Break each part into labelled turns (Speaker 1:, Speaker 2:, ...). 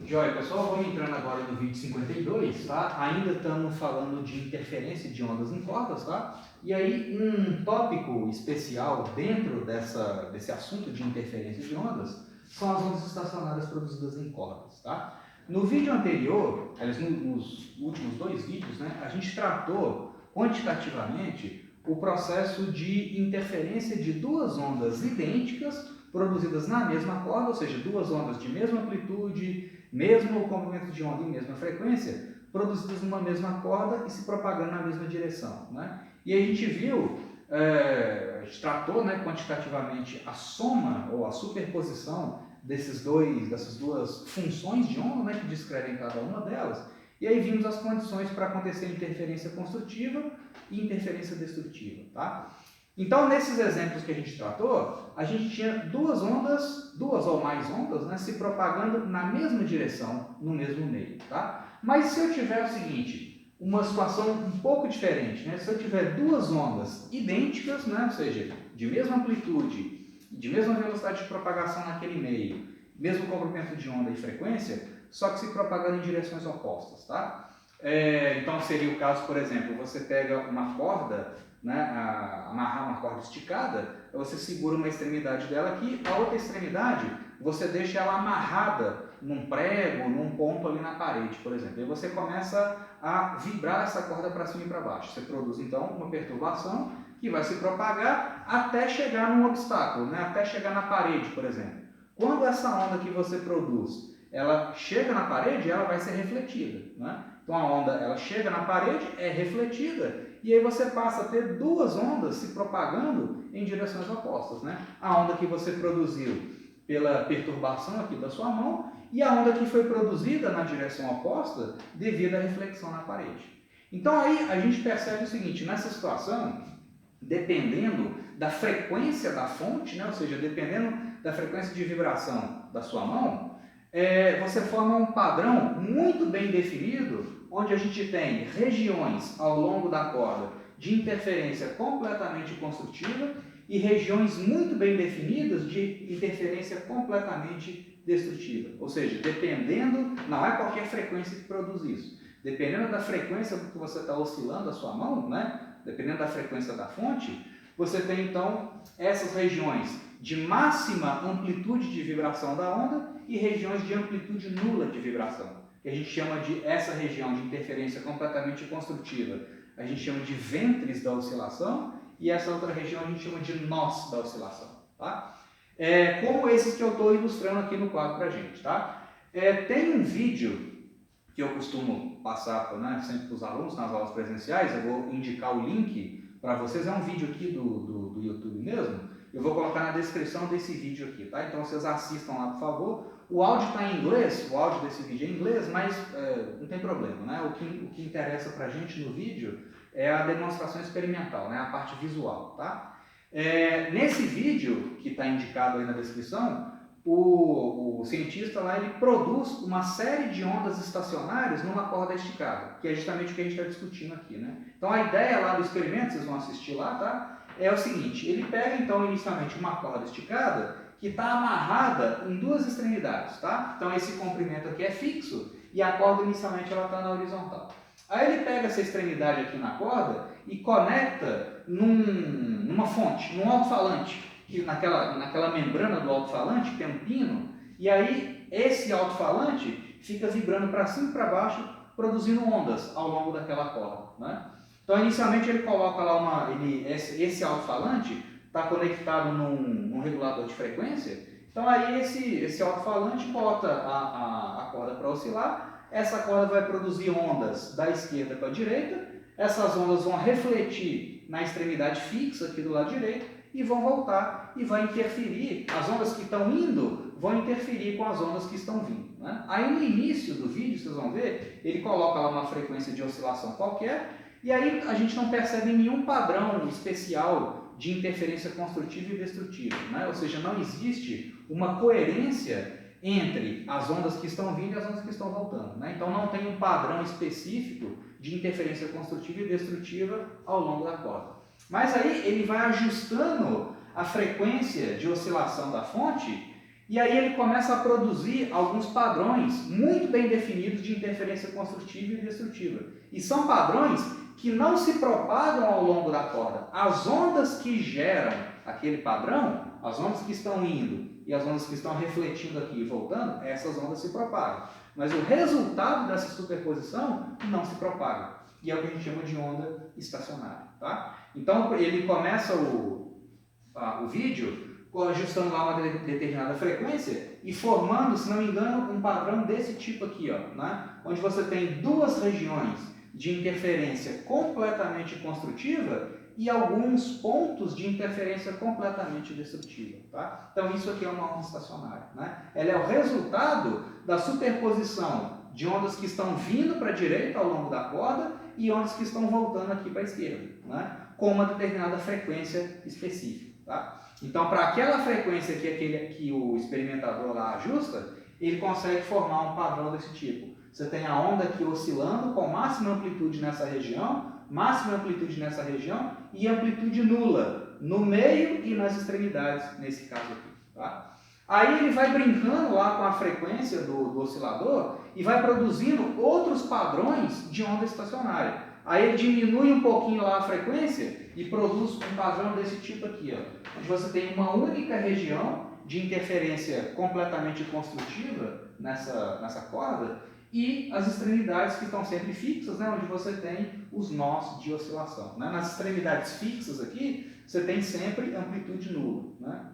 Speaker 1: Joia, pessoal, vamos entrando agora no vídeo 52, tá? Ainda estamos falando de interferência de ondas em cordas, tá? E aí, um tópico especial dentro desse assunto de interferência de ondas são as ondas estacionárias produzidas em cordas, tá? No vídeo anterior, aliás, nos últimos dois vídeos, né, a gente tratou quantitativamente o processo de interferência de duas ondas idênticas produzidas na mesma corda, ou seja, duas ondas de mesma amplitude, mesmo comprimento de onda e mesma frequência, produzidas numa mesma corda e se propagando na mesma direção, né? E aí a gente viu, a gente tratou, né, quantitativamente a soma ou a superposição dessas duas funções de onda, né, que descrevem cada uma delas, e aí vimos as condições para acontecer interferência construtiva e interferência destrutiva, tá? Então, nesses exemplos que a gente tratou, a gente tinha duas ou mais ondas, né, se propagando na mesma direção, no mesmo meio, tá? Mas se eu tiver o seguinte, uma situação um pouco diferente, né? Se eu tiver duas ondas idênticas, né, ou seja, de mesma amplitude, de mesma velocidade de propagação naquele meio, mesmo comprimento de onda e frequência, só que se propagando em direções opostas, tá? Então seria o caso, por exemplo, você pega uma corda, né, amarrar uma corda esticada, você segura uma extremidade dela aqui, a outra extremidade você deixa ela amarrada num prego, num ponto ali na parede, por exemplo. E você começa a vibrar essa corda para cima e para baixo. Você produz então uma perturbação que vai se propagar até chegar num obstáculo, né, até chegar na parede, por exemplo. Quando essa onda que você produz, ela chega na parede, ela vai ser refletida, né? Então a onda ela chega na parede, é refletida, e aí você passa a ter duas ondas se propagando em direções opostas, né? A onda que você produziu pela perturbação aqui da sua mão e a onda que foi produzida na direção oposta devido à reflexão na parede. Então aí a gente percebe o seguinte, nessa situação, dependendo da frequência da fonte, né? Ou seja, dependendo da frequência de vibração da sua mão, você forma um padrão muito bem definido, onde a gente tem regiões ao longo da corda de interferência completamente construtiva e regiões muito bem definidas de interferência completamente destrutiva. Ou seja, dependendo, não é qualquer frequência que produz isso. Dependendo da frequência que você está oscilando a sua mão, né? Dependendo da frequência da fonte, você tem então essas regiões de máxima amplitude de vibração da onda e regiões de amplitude nula de vibração, que a gente chama de essa região de interferência completamente construtiva, a gente chama de ventres da oscilação, e essa outra região a gente chama de nós da oscilação, tá? Como esses que eu estou ilustrando aqui no quadro para a gente, tá? Tem um vídeo que eu costumo passar, né, sempre para os alunos nas aulas presenciais, eu vou indicar o link para vocês, é um vídeo aqui do YouTube mesmo, eu vou colocar na descrição desse vídeo aqui, tá? Então vocês assistam lá, por favor. O áudio está em inglês, o áudio desse vídeo é em inglês, mas não tem problema, né? O que interessa para a gente no vídeo é a demonstração experimental, né? A parte visual, tá? Nesse vídeo, que está indicado aí na descrição, o cientista lá ele produz uma série de ondas estacionárias numa corda esticada, que é justamente o que a gente está discutindo aqui, né? Então a ideia lá do experimento, vocês vão assistir lá, tá? É o seguinte, ele pega então inicialmente uma corda esticada que está amarrada em duas extremidades, tá? Então esse comprimento aqui é fixo e a corda inicialmente ela está na horizontal. Aí ele pega essa extremidade aqui na corda e conecta numa fonte, num alto-falante, que naquela membrana do alto-falante tem um pino, e aí esse alto-falante fica vibrando para cima e para baixo, produzindo ondas ao longo daquela corda, né? Então, inicialmente, ele coloca lá esse alto-falante está conectado num regulador de frequência. Então, aí esse alto-falante bota a corda para oscilar. Essa corda vai produzir ondas da esquerda para a direita. Essas ondas vão refletir na extremidade fixa aqui do lado direito e vão voltar e vai interferir. As ondas que estão indo vão interferir com as ondas que estão vindo, né? Aí, no início do vídeo, vocês vão ver, ele coloca lá uma frequência de oscilação qualquer. E aí a gente não percebe nenhum padrão especial de interferência construtiva e destrutiva, né? Ou seja, não existe uma coerência entre as ondas que estão vindo e as ondas que estão voltando, né? Então não tem um padrão específico de interferência construtiva e destrutiva ao longo da corda. Mas aí ele vai ajustando a frequência de oscilação da fonte E aí ele começa a produzir alguns padrões muito bem definidos de interferência construtiva e destrutiva. E são padrões que não se propagam ao longo da corda. As ondas que geram aquele padrão, as ondas que estão indo e as ondas que estão refletindo aqui e voltando, essas ondas se propagam. Mas o resultado dessa superposição não se propaga. E é o que a gente chama de onda estacionária. Tá? Então ele começa o vídeo ajustando lá uma determinada frequência e formando, se não me engano, um padrão desse tipo aqui, ó, né? Onde você tem duas regiões de interferência completamente construtiva e alguns pontos de interferência completamente destrutiva. Tá? Então isso aqui é uma onda estacionária. Né? Ela é o resultado da superposição de ondas que estão vindo para a direita ao longo da corda e ondas que estão voltando aqui para a esquerda, né? Com uma determinada frequência específica. Tá? Então, para aquela frequência que o experimentador lá ajusta, ele consegue formar um padrão desse tipo. Você tem a onda aqui oscilando com máxima amplitude nessa região, máxima amplitude nessa região e amplitude nula no meio e nas extremidades, nesse caso aqui. Tá? Aí ele vai brincando lá com a frequência do oscilador e vai produzindo outros padrões de onda estacionária. Aí ele diminui um pouquinho lá a frequência e produz um padrão desse tipo aqui, ó, onde você tem uma única região de interferência completamente construtiva nessa corda e as extremidades que estão sempre fixas, né, onde você tem os nós de oscilação. Né? Nas extremidades fixas aqui, você tem sempre amplitude nula. Né?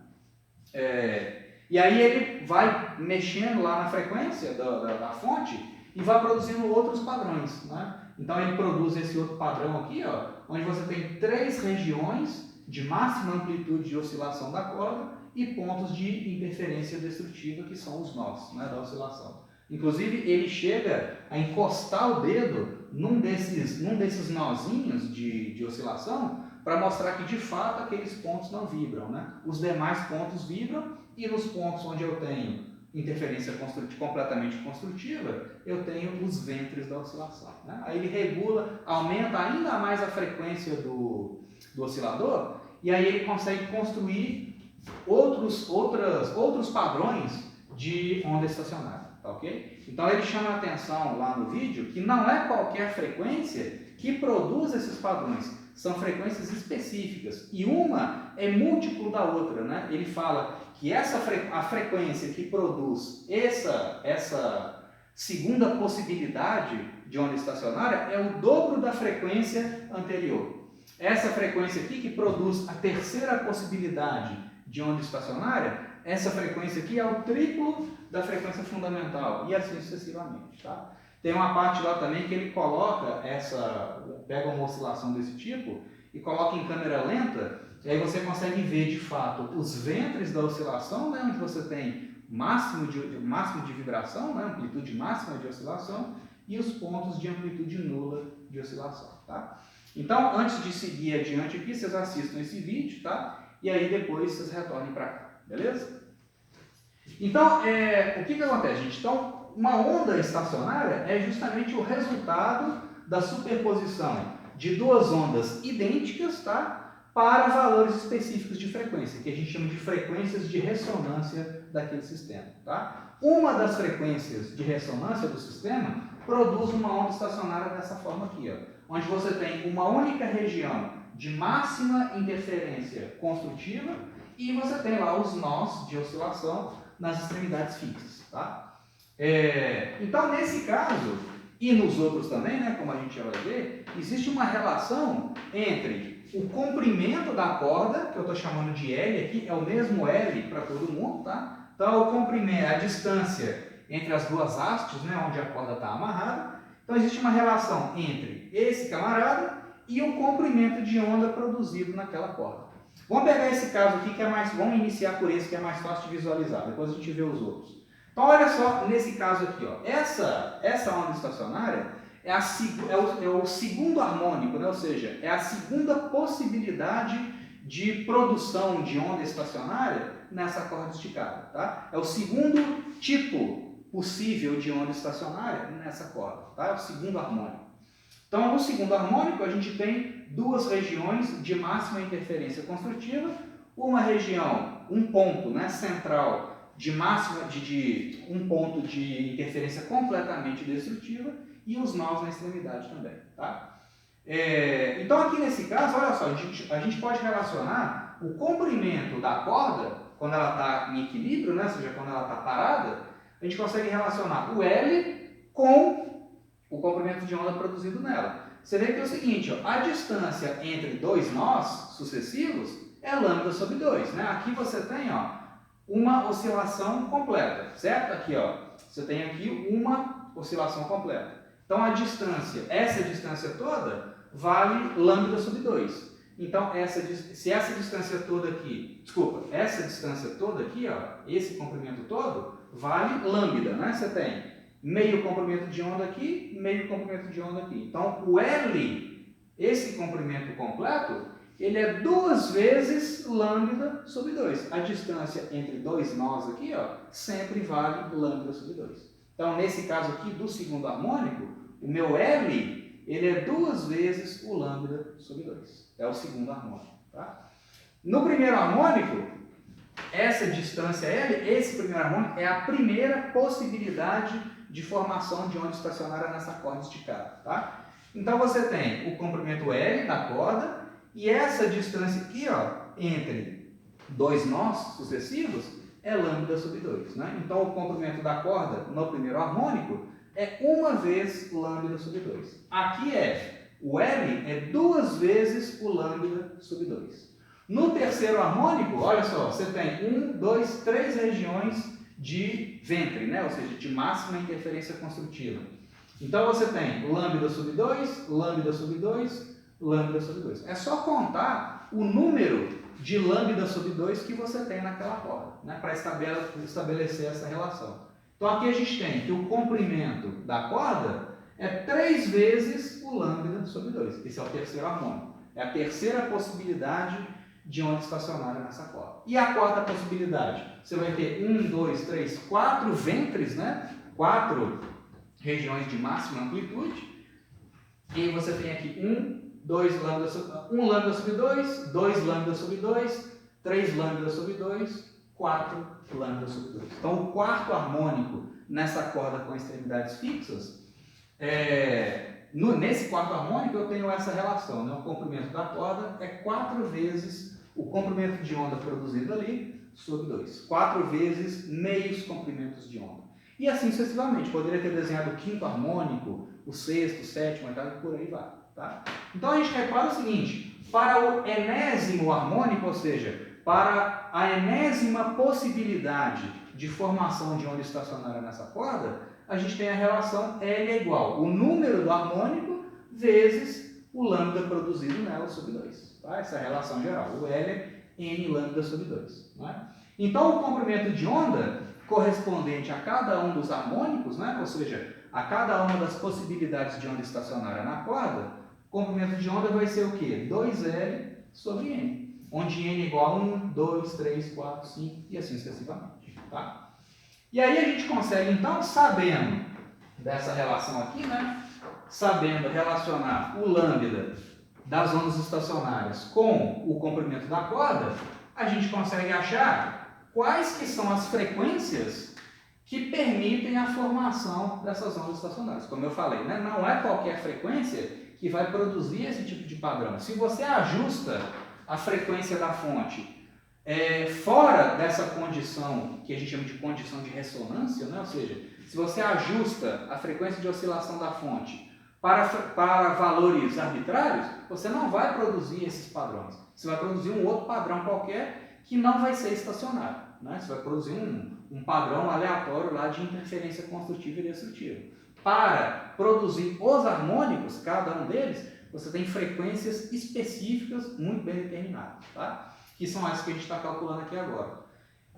Speaker 1: E aí ele vai mexendo lá na frequência da fonte e vai produzindo outros padrões. Né? Então ele produz esse outro padrão aqui, ó, onde você tem 3 regiões de máxima amplitude de oscilação da corda e pontos de interferência destrutiva, que são os nós, né, da oscilação. Inclusive ele chega a encostar o dedo num desses nozinhos de oscilação para mostrar que de fato aqueles pontos não vibram. Né? Os demais pontos vibram e nos pontos onde eu tenho interferência completamente construtiva, eu tenho os ventres da oscilação. Né? Aí ele regula, aumenta ainda mais a frequência do oscilador e aí ele consegue construir outros padrões de onda estacionária. Tá, okay? Então ele chama a atenção lá no vídeo que não é qualquer frequência que produz esses padrões, são frequências específicas e uma é múltiplo da outra. Né? Ele fala que a frequência que produz essa segunda possibilidade de onda estacionária é o dobro da frequência anterior. Essa frequência aqui que produz a terceira possibilidade de onda estacionária, essa frequência aqui é o triplo da frequência fundamental e assim sucessivamente. Tá? Tem uma parte lá também que ele coloca pega uma oscilação desse tipo e coloca em câmera lenta, e aí você consegue ver de fato os ventres da oscilação, né, onde você tem máximo de vibração, né, amplitude máxima de oscilação, e os pontos de amplitude nula de oscilação. Tá? Então, antes de seguir adiante aqui, vocês assistam esse vídeo, tá? E aí depois vocês retornem para cá, beleza? Então, o que acontece, gente? Então, uma onda estacionária é justamente o resultado da superposição de duas ondas idênticas, tá? Para valores específicos de frequência, que a gente chama de frequências de ressonância daquele sistema. Tá? Uma das frequências de ressonância do sistema produz uma onda estacionária dessa forma aqui, ó, onde você tem uma única região de máxima interferência construtiva e você tem lá os nós de oscilação nas extremidades fixas. Tá? Então, nesse caso, e nos outros também, né, como a gente já vai ver, existe uma relação entre o comprimento da corda, que eu estou chamando de L aqui, é o mesmo L para todo mundo, tá? Então, o comprimento, a distância entre as duas hastes, né, onde a corda está amarrada. Então, existe uma relação entre esse camarada e o comprimento de onda produzido naquela corda. Vamos pegar esse caso aqui, vamos iniciar por esse que é mais fácil de visualizar, depois a gente vê os outros. Então, olha só, nesse caso aqui, ó, essa onda estacionária é o segundo harmônico, né? Ou seja, é a segunda possibilidade de produção de onda estacionária nessa corda esticada. Tá? É o segundo tipo possível de onda estacionária nessa corda. Tá? É o segundo harmônico. Então, no segundo harmônico, a gente tem duas regiões de máxima interferência construtiva, uma região, um ponto, né, central, de máxima de um ponto de interferência completamente destrutiva e os nós na extremidade também. Tá? Então aqui nesse caso, olha só, a gente pode relacionar o comprimento da corda, quando ela está em equilíbrio, né? Ou seja, quando ela está parada, a gente consegue relacionar o L com o comprimento de onda produzido nela. Você vê que é o seguinte, ó, a distância entre dois nós sucessivos é lambda sobre 2. Né? Aqui você tem uma oscilação completa, certo? Aqui você tem aqui uma oscilação completa. Então a distância, essa distância toda, vale lambda sobre 2. Então, se essa distância toda aqui, essa distância toda aqui, esse comprimento todo, vale lambda, né? Você tem meio comprimento de onda aqui, meio comprimento de onda aqui. Então, o L, esse comprimento completo, ele é 2 vezes lambda sobre 2. A distância entre dois nós aqui, sempre vale lambda sobre 2. Então, nesse caso aqui do segundo harmônico, o meu L, ele é 2 vezes o lambda sobre 2. É o segundo harmônico. Tá? No primeiro harmônico, essa distância L, esse primeiro harmônico, é a primeira possibilidade de formação de onda estacionária nessa corda esticada. Tá? Então você tem o comprimento L da corda e essa distância aqui, entre dois nós sucessivos, é lambda sobre 2. Né? Então o comprimento da corda no primeiro harmônico é 1 vez lambda sobre 2. Aqui o L é 2 vezes o lambda sobre 2. No terceiro harmônico, olha só, você tem 1, 2, 3 regiões de ventre, né? Ou seja, de máxima interferência construtiva. Então você tem lambda sobre 2, lambda sobre 2, lambda sobre 2. É só contar o número de lambda sobre 2 que você tem naquela corda, né? Para estabelecer essa relação. Então aqui a gente tem que o comprimento da corda é 3 vezes o lambda sobre 2. Esse é o terceiro harmônico. É a terceira possibilidade de onda estacionária nessa corda. E a quarta possibilidade? Você vai ter 1, 2, 3, 4 ventres, né? 4 regiões de máxima amplitude. E você tem aqui 1 lambda sobre 2, 2 lambda sobre 2, 3 lambda sobre 2, 4 lambda sobre 2. Então, o quarto harmônico nessa corda com extremidades fixas, nesse quarto harmônico eu tenho essa relação, né? O comprimento da corda é 4 vezes o comprimento de onda produzido ali sobre 2. 4 vezes meios comprimentos de onda. E assim sucessivamente. Poderia ter desenhado o quinto harmônico, o sexto, o sétimo, e por aí vai. Tá? Então a gente repara o seguinte, para o enésimo harmônico, ou seja, para a enésima possibilidade de formação de onda estacionária nessa corda, a gente tem a relação L é igual o número do harmônico vezes o lambda produzido nela sobre 2. Tá? Essa é a relação geral. O L é N lambda sobre 2. Né? Então o comprimento de onda correspondente a cada um dos harmônicos, né? Ou seja, a cada uma das possibilidades de onda estacionária na corda, o comprimento de onda vai ser o quê? 2L sobre N. Onde N é igual a 1, 2, 3, 4, 5 e assim sucessivamente. Tá? E aí a gente consegue, então, sabendo dessa relação aqui, né? Sabendo relacionar o lambda das ondas estacionárias com o comprimento da corda, a gente consegue achar quais que são as frequências que permitem a formação dessas ondas estacionárias. Como eu falei, né? Não é qualquer frequência que vai produzir esse tipo de padrão. Se você ajusta a frequência da fonte fora dessa condição, que a gente chama de condição de ressonância, né? Ou seja, se você ajusta a frequência de oscilação da fonte para valores arbitrários, você não vai produzir esses padrões. Você vai produzir um outro padrão qualquer que não vai ser estacionário. Né? Você vai produzir um padrão aleatório lá de interferência construtiva e destrutiva. Para produzir os harmônicos, cada um deles, você tem frequências específicas muito bem determinadas, tá? Que são as que a gente está calculando aqui agora.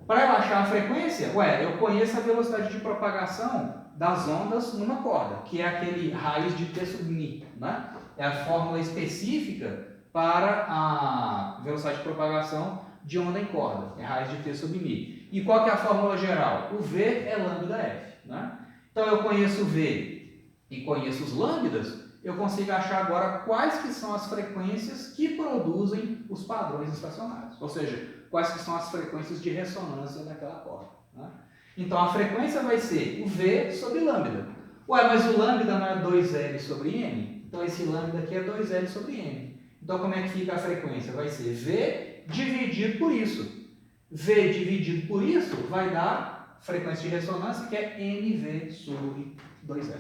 Speaker 1: Para eu achar a frequência, eu conheço a velocidade de propagação das ondas numa corda, que é aquele raiz de T sub μ, né? É a fórmula específica para a velocidade de propagação de onda em corda, é raiz de T sub μ. E qual que é a fórmula geral? O V é lambda F, né? Então eu conheço o V e conheço os lambdas, eu consigo achar agora quais que são as frequências que produzem os padrões estacionários, ou seja, quais que são as frequências de ressonância daquela corda. Né? Então a frequência vai ser o V sobre lambda. Ué, mas o lambda não é 2L sobre N? Então esse lambda aqui é 2L sobre N. Então como é que fica a frequência? Vai ser V dividido por isso. V dividido por isso vai dar frequência de ressonância, que é NV sobre 2L.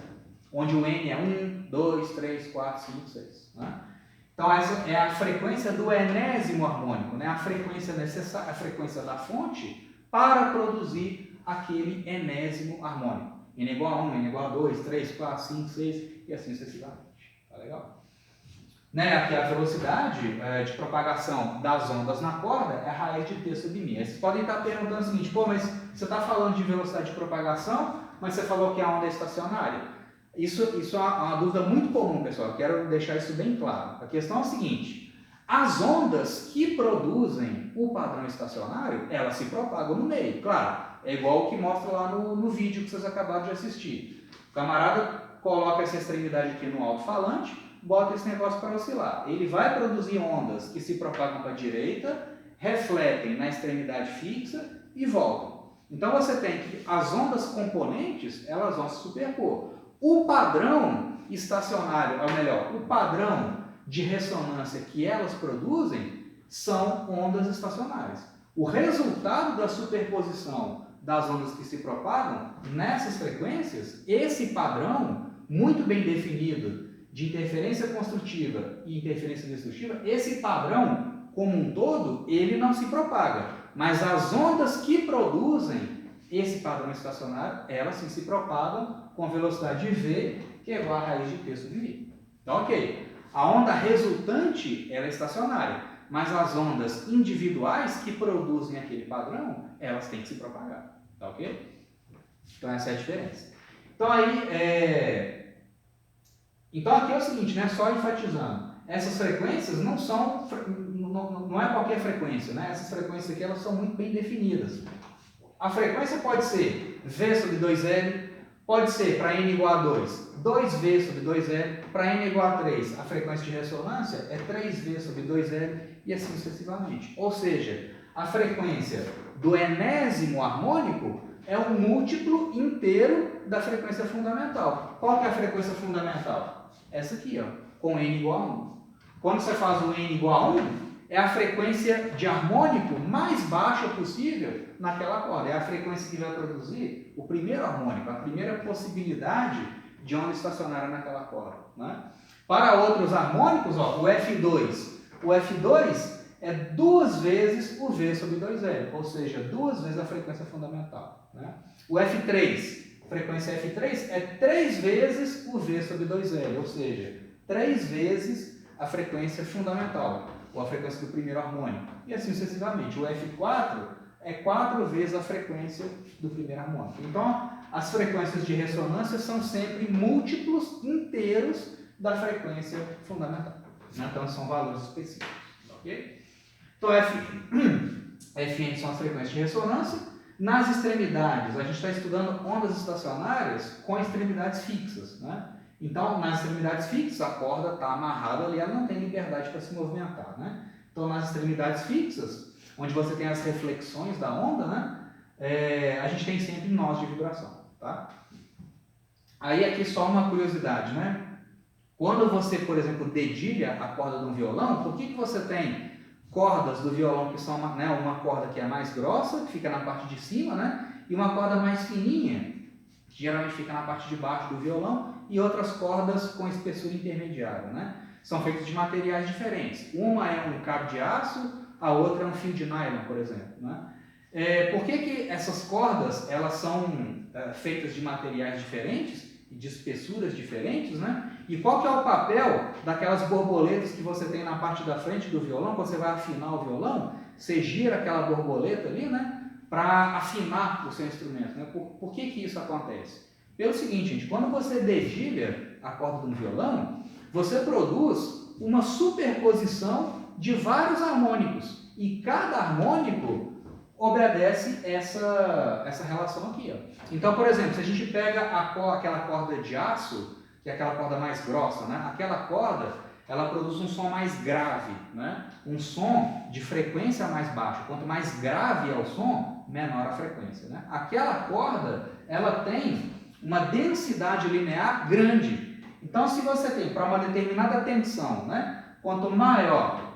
Speaker 1: Onde o N é 1, 2, 3, 4, 5, 6. Né? Então essa é a frequência do enésimo harmônico, né? A frequência necessária, a frequência da fonte para produzir aquele enésimo harmônico. N igual a 1, N igual a 2, 3, 4, 5, 6 e assim sucessivamente. Tá legal? Né? Aqui a velocidade de propagação das ondas na corda é a raiz de T sobre μ. Aí vocês podem estar perguntando o seguinte, pô, mas você está falando de velocidade de propagação, mas você falou que a onda é estacionária. Isso é uma dúvida muito comum, pessoal. Eu quero deixar isso bem claro. A questão é a seguinte, as ondas que produzem o padrão estacionário, elas se propagam no meio. Claro, é igual o que mostra lá no vídeo que vocês acabaram de assistir. O camarada coloca essa extremidade aqui no alto-falante, bota esse negócio para oscilar. Ele vai produzir ondas que se propagam para a direita, refletem na extremidade fixa e voltam. Então você tem que as ondas componentes, elas vão se superpor. O padrão estacionário, ou melhor, o padrão de ressonância que elas produzem são ondas estacionárias. O resultado da superposição das ondas que se propagam nessas frequências, esse padrão muito bem definido de interferência construtiva e interferência destrutiva, esse padrão, como um todo, ele não se propaga. Mas as ondas que produzem esse padrão estacionário, elas sim se propagam com velocidade V, que é igual a raiz de T sobre V. Então, ok. A onda resultante, ela é estacionária. Mas as ondas individuais que produzem aquele padrão, elas têm que se propagar. Tá ok? Então, essa é a diferença. Então, aí, Então aqui é o seguinte, né? Só enfatizando, essas frequências não são, não é qualquer frequência, né? Essas frequências aqui elas são muito bem definidas. A frequência pode ser V sobre 2L, pode ser para N igual a 2, 2V sobre 2L, para N igual a 3, a frequência de ressonância é 3V sobre 2L e assim sucessivamente. Ou seja, a frequência do enésimo harmônico é um múltiplo inteiro da frequência fundamental. Qual que é a frequência fundamental? Essa aqui, ó, com N igual a 1. Quando você faz o N igual a 1, é a frequência de harmônico mais baixa possível naquela corda. É a frequência que vai produzir o primeiro harmônico, a primeira possibilidade de onda estacionária naquela corda. Né? Para outros harmônicos, ó, o F2. O F2 é 2 vezes o V sobre 2L, ou seja, 2 vezes a frequência fundamental. Né? O F3, frequência F3 é 3 vezes o V sobre 2L, ou seja, 3 vezes a frequência fundamental, ou a frequência do primeiro harmônico. E assim sucessivamente. O F4 é 4 vezes a frequência do primeiro harmônico. Então, as frequências de ressonância são sempre múltiplos inteiros da frequência fundamental. Então, são valores específicos. Ok? Então, Fn são as frequências de ressonância. Nas extremidades, a gente está estudando ondas estacionárias com extremidades fixas. Né? Então, nas extremidades fixas, a corda está amarrada ali, ela não tem liberdade para se movimentar. Né? Então, nas extremidades fixas, onde você tem as reflexões da onda, né? A gente tem sempre nós de vibração. Tá? Aí, aqui só uma curiosidade. Né? Quando você, por exemplo, dedilha a corda de um violão, por que você tem cordas do violão que são uma corda que é mais grossa, que fica na parte de cima, né? E uma corda mais fininha, que geralmente fica na parte de baixo do violão, e outras cordas com espessura intermediária, né? São feitas de materiais diferentes. Uma é um cabo de aço, a outra é um fio de nylon, por exemplo. Né? Por que essas cordas elas são feitas de materiais diferentes e de espessuras diferentes, né? E qual que é o papel daquelas borboletas que você tem na parte da frente do violão, quando você vai afinar o violão, você gira aquela borboleta ali, né? Para afinar o seu instrumento. Né? Por que isso acontece? Pelo seguinte, gente, quando você dedilha a corda de um violão, você produz uma superposição de vários harmônicos. E cada harmônico obedece essa relação aqui. Ó. Então, por exemplo, se a gente pega aquela corda de aço, que é aquela corda mais grossa, né? Aquela corda, ela produz um som mais grave, né? Um som de frequência mais baixa. Quanto mais grave é o som, menor a frequência, né? Aquela corda, ela tem uma densidade linear grande. Então, se você tem para uma determinada tensão, né? Quanto maior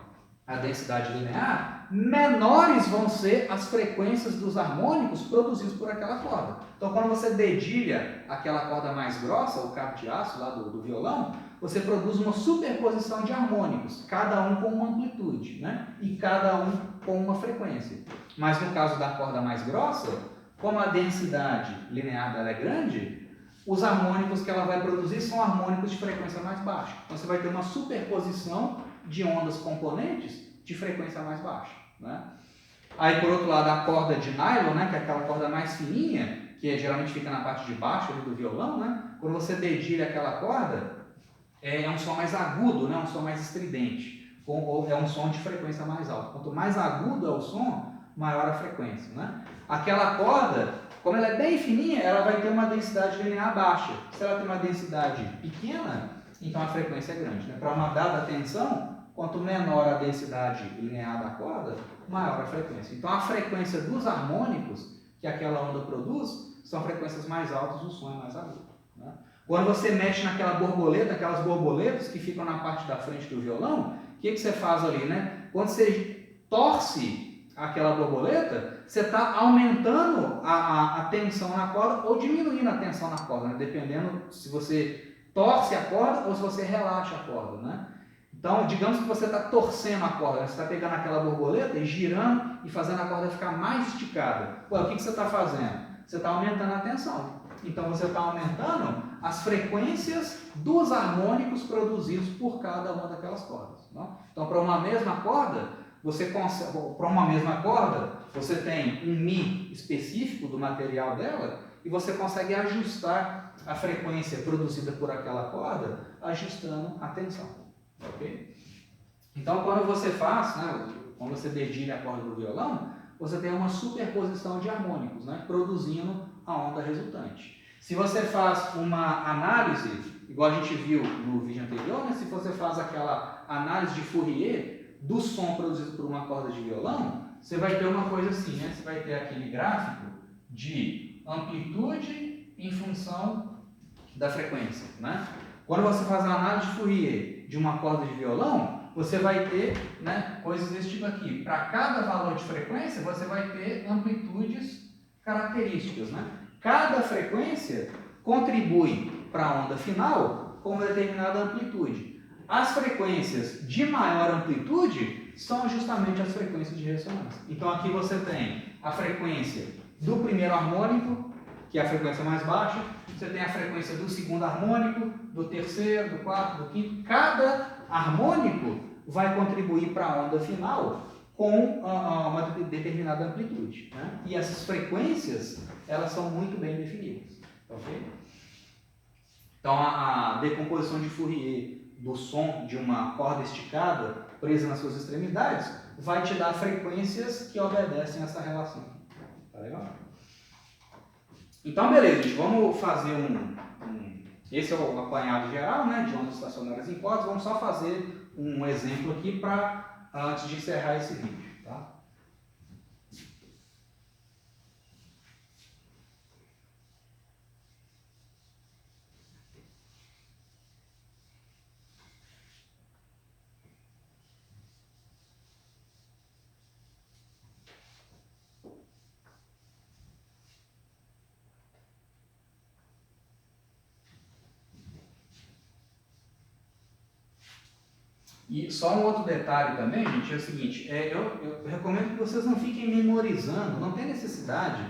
Speaker 1: a densidade linear, menores vão ser as frequências dos harmônicos produzidos por aquela corda. Então, quando você dedilha aquela corda mais grossa, o cabo de aço lá do violão, você produz uma superposição de harmônicos, cada um com uma amplitude, né? E cada um com uma frequência. Mas no caso da corda mais grossa, como a densidade linear dela é grande, os harmônicos que ela vai produzir são harmônicos de frequência mais baixa. Então você vai ter uma superposição de ondas componentes de frequência mais baixa, né? Aí por outro lado a corda de nylon, né, que é aquela corda mais fininha, que geralmente fica na parte de baixo ali do violão, né? Quando você dedilha aquela corda, é um som mais agudo, né? Um som mais estridente, ou é um som de frequência mais alta. Quanto mais agudo é o som, maior a frequência, né? Aquela corda, como ela é bem fininha, ela vai ter uma densidade linear baixa. Se ela tem uma densidade pequena, então a frequência é grande, né? Para uma dada tensão, quanto menor a densidade linear da corda, maior a frequência. Então a frequência dos harmônicos que aquela onda produz são frequências mais altas, o som é mais agudo, né? Quando você mexe naquela borboleta, aquelas borboletas que ficam na parte da frente do violão, o que você faz ali, né? Quando você torce aquela borboleta, você está aumentando a tensão na corda ou diminuindo a tensão na corda, né? Dependendo se você torce a corda ou se você relaxa a corda, né? Então, digamos que você está torcendo a corda, você está pegando aquela borboleta e girando e fazendo a corda ficar mais esticada. Ué, o que você está fazendo? Você está aumentando a tensão. Então, você está aumentando as frequências dos harmônicos produzidos por cada uma daquelas cordas, não? Então, para uma mesma corda, você tem um Mi específico do material dela e você consegue ajustar a frequência produzida por aquela corda, ajustando a tensão. Okay? Então, quando você faz, né, quando você dedilha a corda do violão, você tem uma superposição de harmônicos, né, produzindo a onda resultante. Se você faz uma análise, igual a gente viu no vídeo anterior, né, se você faz aquela análise de Fourier do som produzido por uma corda de violão, você vai ter uma coisa assim, né? Você vai ter aquele gráfico de amplitude em função da frequência, né? Quando você faz a análise de Fourier de uma corda de violão, você vai ter, né, coisas desse tipo aqui. Para cada valor de frequência, você vai ter amplitudes características, né? Cada frequência contribui para a onda final com uma determinada amplitude. As frequências de maior amplitude são justamente as frequências de ressonância. Então aqui você tem a frequência do primeiro harmônico, que é a frequência mais baixa, você tem a frequência do segundo harmônico, do terceiro, do quarto, do quinto. Cada harmônico vai contribuir para a onda final com uma determinada amplitude, né? E essas frequências, elas são muito bem definidas. Okay? Então a decomposição de Fourier do som de uma corda esticada presa nas suas extremidades vai te dar frequências que obedecem a essa relação. Tá legal? Então, beleza, gente, vamos fazer esse é o apanhado geral, né, de ondas estacionárias em cordas. Vamos só fazer um exemplo aqui antes de encerrar esse vídeo. Tá? E só um outro detalhe também, gente, é o seguinte, eu recomendo que vocês não fiquem memorizando, não tem necessidade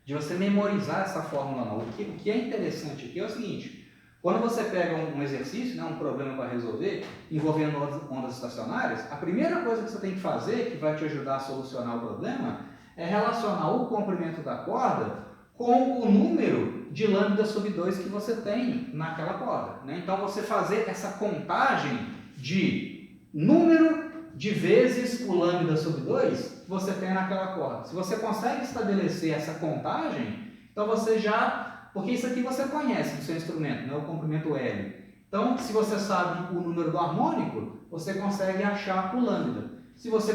Speaker 1: de você memorizar essa fórmula não. O que é interessante aqui é o seguinte, quando você pega um exercício, né, um problema para resolver, envolvendo ondas estacionárias, a primeira coisa que você tem que fazer, que vai te ajudar a solucionar o problema, é relacionar o comprimento da corda com o número de lambda sobre 2 que você tem naquela corda, né? Então você fazer essa contagem de número de vezes o lambda sobre 2 você tem naquela corda. Se você consegue estabelecer essa contagem, então você já... Porque isso aqui você conhece do seu instrumento, né? O comprimento L. Então, se você sabe o número do harmônico, você consegue achar o lambda. Se você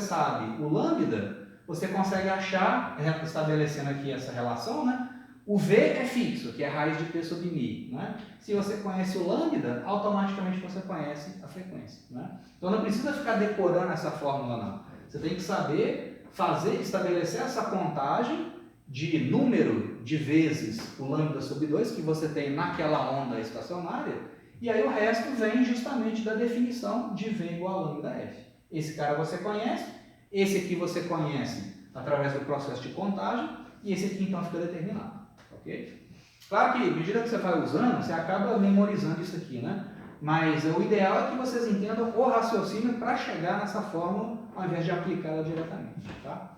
Speaker 1: sabe o lambda, você consegue achar, estabelecendo aqui essa relação, né? O V é fixo, que é raiz de P sobre Mi. Né? Se você conhece o lambda, automaticamente você conhece a frequência. Né? Então não precisa ficar decorando essa fórmula, não. Você tem que saber estabelecer essa contagem de número de vezes o lambda sobre 2 que você tem naquela onda estacionária, e aí o resto vem justamente da definição de V igual a lambda F. Esse cara você conhece, esse aqui você conhece através do processo de contagem, e esse aqui então fica determinado. Ok? Claro que, à medida que você vai usando, você acaba memorizando isso aqui, né? Mas o ideal é que vocês entendam o raciocínio para chegar nessa fórmula, ao invés de aplicá-la diretamente, tá?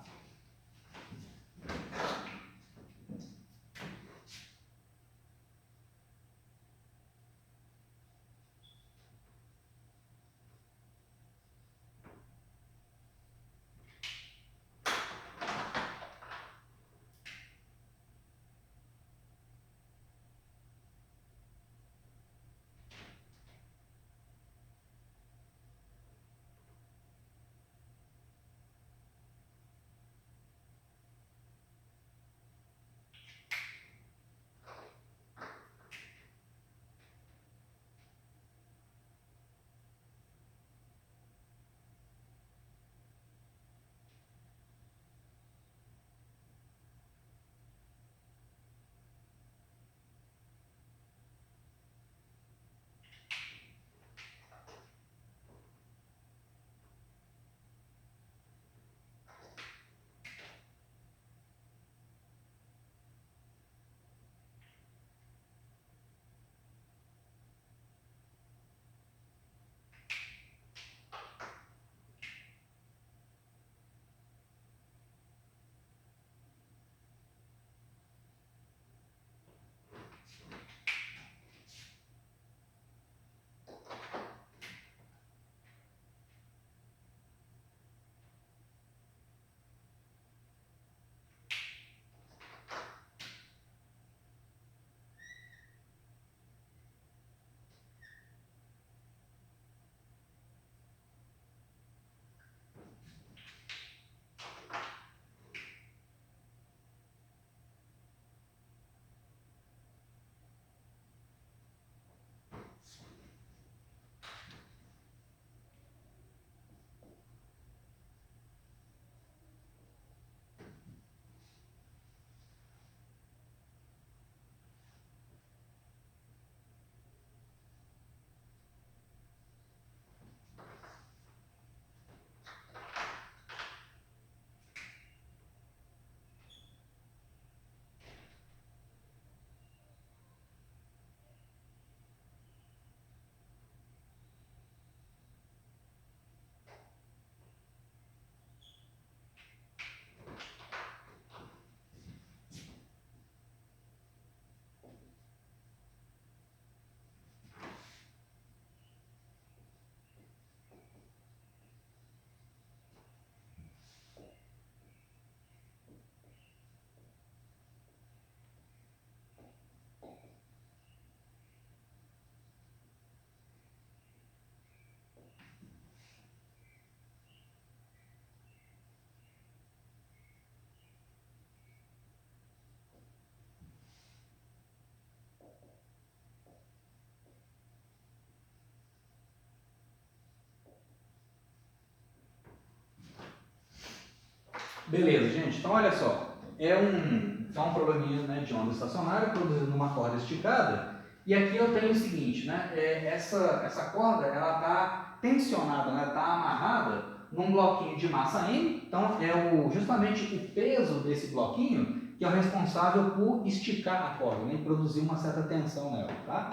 Speaker 1: Beleza, gente. Então, olha só. É um probleminha, né, de onda estacionária produzido numa corda esticada. E aqui eu tenho o seguinte, né? Essa corda, ela está tensionada, né? Está amarrada num bloquinho de massa M. Então, é justamente o peso desse bloquinho que é o responsável por esticar a corda, né? E produzir uma certa tensão nela, tá?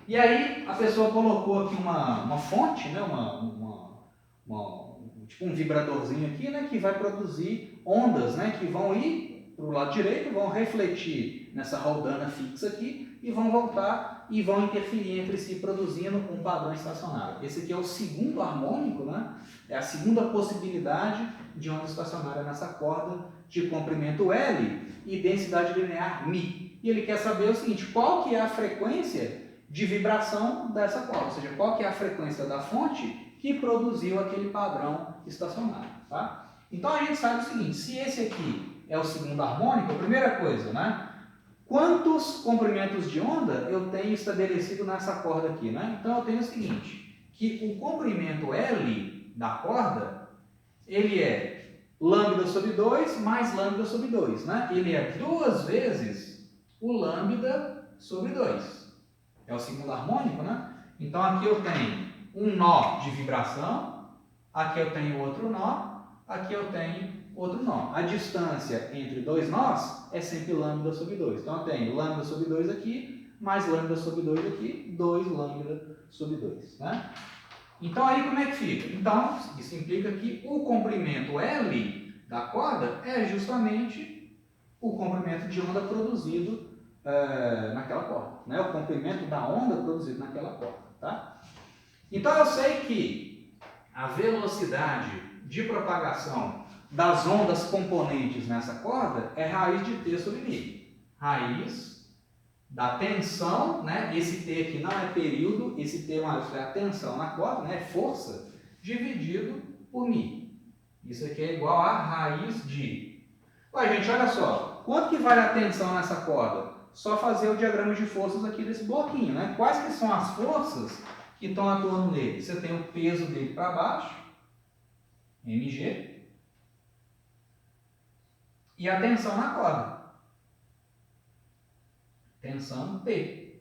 Speaker 1: E aí, a pessoa colocou aqui uma fonte, né? Tipo um vibradorzinho aqui, né, que vai produzir ondas, né, que vão ir para o lado direito, vão refletir nessa roldana fixa aqui e vão voltar e vão interferir entre si, produzindo um padrão estacionário. Esse aqui é o segundo harmônico, né, é a segunda possibilidade de onda estacionária nessa corda de comprimento L e densidade linear Mi. E ele quer saber o seguinte, qual que é a frequência de vibração dessa corda, ou seja, qual que é a frequência da fonte que produziu aquele padrão estacionário, tá? Então a gente sabe o seguinte, se esse aqui é o segundo harmônico, a primeira coisa, né? Quantos comprimentos de onda eu tenho estabelecido nessa corda aqui, né? Então eu tenho o seguinte, que o comprimento L da corda, ele é lambda sobre 2 mais lambda sobre 2, né? Ele é 2 vezes o lambda sobre 2. É o segundo harmônico, né? Então aqui eu tenho um nó de vibração, aqui eu tenho outro nó, aqui eu tenho outro nó. A distância entre dois nós é sempre lambda sobre 2. Então eu tenho lambda sobre 2 aqui, mais lambda sobre 2 aqui, 2 lambda sobre 2, né? Então aí como é que fica? Então isso implica que o comprimento L da corda é justamente o comprimento de onda produzido naquela corda, né? O comprimento da onda produzido naquela corda, tá? Então eu sei que a velocidade de propagação das ondas componentes nessa corda é raiz de T sobre μ. Raiz da tensão, né? Esse T aqui não é período, esse T maiúsculo é a tensão na corda, né? Força, dividido por μ. Isso aqui é igual a raiz de... Ué, gente, olha só, quanto que vale a tensão nessa corda? Só fazer o diagrama de forças aqui desse bloquinho, né? Quais que são as forças que estão atuando nele? Você tem o peso dele para baixo, mg, e a tensão na corda, tensão T.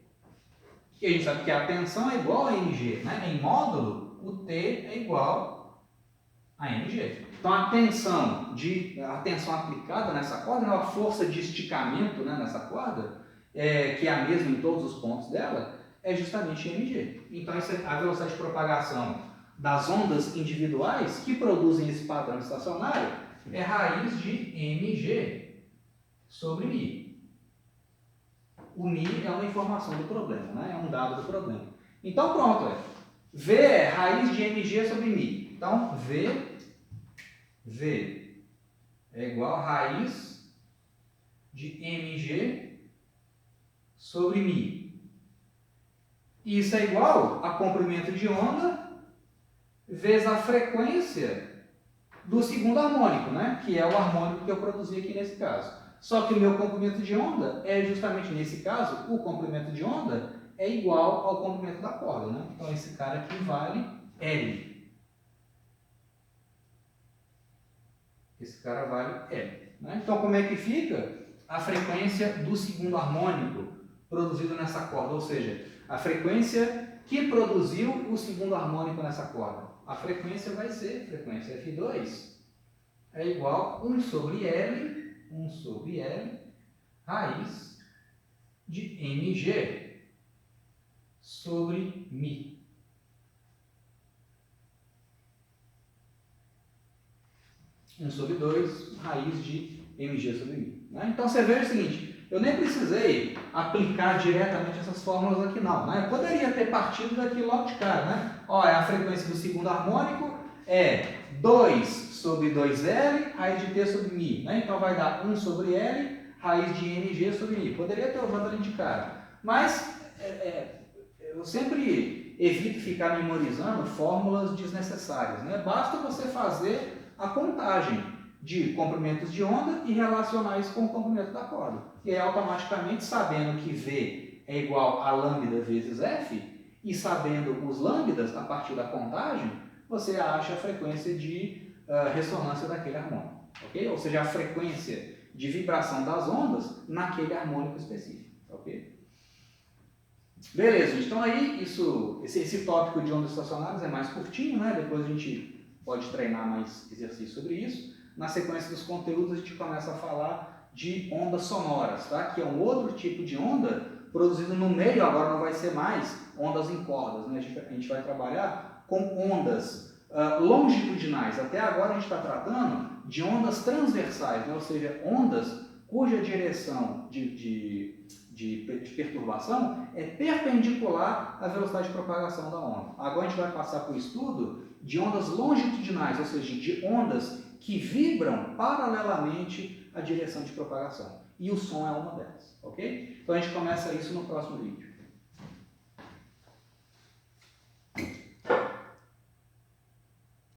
Speaker 1: E a gente sabe que a tensão é igual a mg, né? Em módulo, o T é igual a mg. Então a tensão aplicada nessa corda, a força de esticamento, né, nessa corda, que é a mesma em todos os pontos dela, é justamente mg. Então a velocidade de propagação das ondas individuais que produzem esse padrão estacionário é raiz de mg sobre μ. O μ é uma informação do problema, né? É um dado do problema. Então pronto, V é raiz de mg sobre μ. Então V é igual a raiz de mg sobre μ. E isso é igual a comprimento de onda vezes a frequência do segundo harmônico, né? Que é o harmônico que eu produzi aqui nesse caso. Só que o meu comprimento de onda é justamente nesse caso, o comprimento de onda é igual ao comprimento da corda, né? Então esse cara aqui vale L. Esse cara vale L, né? Então como é que fica a frequência do segundo harmônico produzido nessa corda? Ou seja, a frequência que produziu o segundo harmônico nessa corda. A frequência vai ser, frequência F2, é igual a 1 sobre L, raiz de mg sobre μ. Sobre 2, raiz de mg sobre μ. Né? Então você veja o seguinte, eu nem precisei aplicar diretamente essas fórmulas aqui não, né? Eu poderia ter partido daqui logo de cara, né? Ó, a frequência do segundo harmônico é 2 sobre 2L, raiz de T sobre μ, né? Então vai dar 1 sobre L, raiz de mg sobre μ. Poderia ter usado ali de cara, mas eu sempre evito ficar memorizando fórmulas desnecessárias, né? Basta você fazer a contagem de comprimentos de onda e relacionar isso com o comprimento da corda. E aí, automaticamente, sabendo que V é igual a lambda vezes F, e sabendo os lambdas a partir da contagem, você acha a frequência de ressonância daquele harmônico. Okay? Ou seja, a frequência de vibração das ondas naquele harmônico específico. Okay? Beleza, gente. Então aí, esse tópico de ondas estacionárias é mais curtinho, né? Depois a gente pode treinar mais exercício sobre isso. Na sequência dos conteúdos, a gente começa a falar de ondas sonoras, tá? Que é um outro tipo de onda produzido no meio, agora não vai ser mais ondas em cordas, né? A gente vai trabalhar com ondas longitudinais. Até agora a gente está tratando de ondas transversais, né? Ou seja, ondas cuja direção de perturbação é perpendicular à velocidade de propagação da onda. Agora a gente vai passar para o estudo de ondas longitudinais, ou seja, de ondas que vibram paralelamente à direção de propagação. E o som é uma delas, ok? Então a gente começa isso no próximo vídeo.